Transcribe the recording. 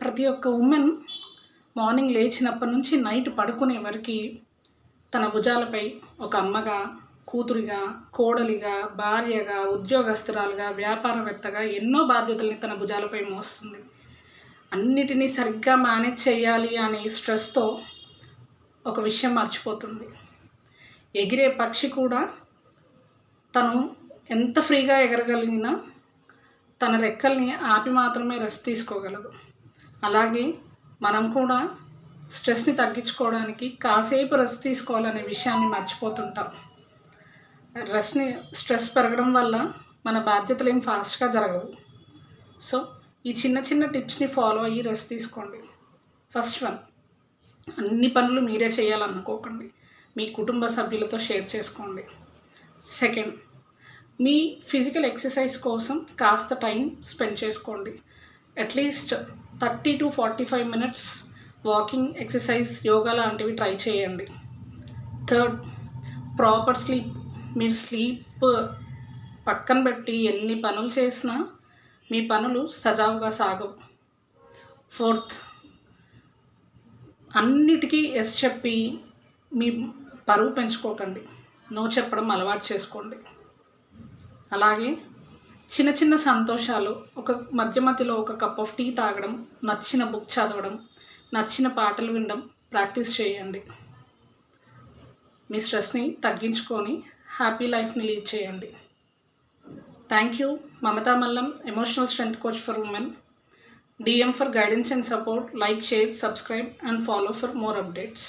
ప్రతి ఒక్క women morning లేచినప్పటి నుంచి నైట్ పడుకునే వరకు తన భుజాలపై ఒక అమ్మగా, కూతురిగా, కోడలిగా, భార్యగా, ఉద్యోగస్తురాలుగా, వ్యాపారవేత్తగా ఎన్నో బాధ్యతల్ని తన భుజాలపై మోస్తుంది. అన్నిటినీ సరిగ్గా మేనేజ్ చేయాలి అనే స్ట్రెస్తో ఒక విషయం మర్చిపోతుంది. ఎగిరే పక్షి కూడా తను ఎంత ఫ్రీగా ఎగరగలిగినా తన రెక్కల్ని ఆపి మాత్రమే రెస్ట్ తీసుకోగలదు. అలాగే మనం కూడా స్ట్రెస్ని తగ్గించుకోవడానికి కాసేపు రెస్ట్ తీసుకోవాలనే విషయాన్ని మర్చిపోతుంటాం. స్ట్రెస్ పెరగడం వల్ల మన బాధ్యతలు ఏం ఫాస్ట్గా జరగవు. సో ఈ చిన్న చిన్న టిప్స్ని ఫాలో అయ్యి రెస్ట్ తీసుకోండి. ఫస్ట్ వన్, అన్ని పనులు మీరే చేయాలనుకోకండి, మీ కుటుంబ సభ్యులతో షేర్ చేసుకోండి. సెకండ్, మీ ఫిజికల్ ఎక్సర్సైజ్ కోసం కాస్త టైం స్పెండ్ చేసుకోండి. At least 30 to 45 minutes walking, exercise, yoga లాంటివి ట్రై చేయండి. Third, proper sleep. మీరు స్లీప్ పక్కన పెట్టి ఎన్ని పనులు చేసినా మీ పనులు సజావుగా సాగవు. ఫోర్త్, అన్నిటికీ ఎస్ చెప్పి మీ పరువు పెంచుకోకండి, నో చెప్పడం అలవాటు చేసుకోండి. అలాగే చిన్న చిన్న సంతోషాలు, ఒక మధ్యలో ఒక కప్ ఆఫ్ టీ తాగడం, నచ్చిన బుక్ చదవడం, నచ్చిన పాటలు వినడం ప్రాక్టీస్ చేయండి. మీ స్ట్రెస్ని తగ్గించుకొని హ్యాపీ లైఫ్ని లీడ్ చేయండి. Thank you. Mamata Mallam, emotional strength coach for women. DM for guidance and support. Like, share, subscribe and follow for more updates.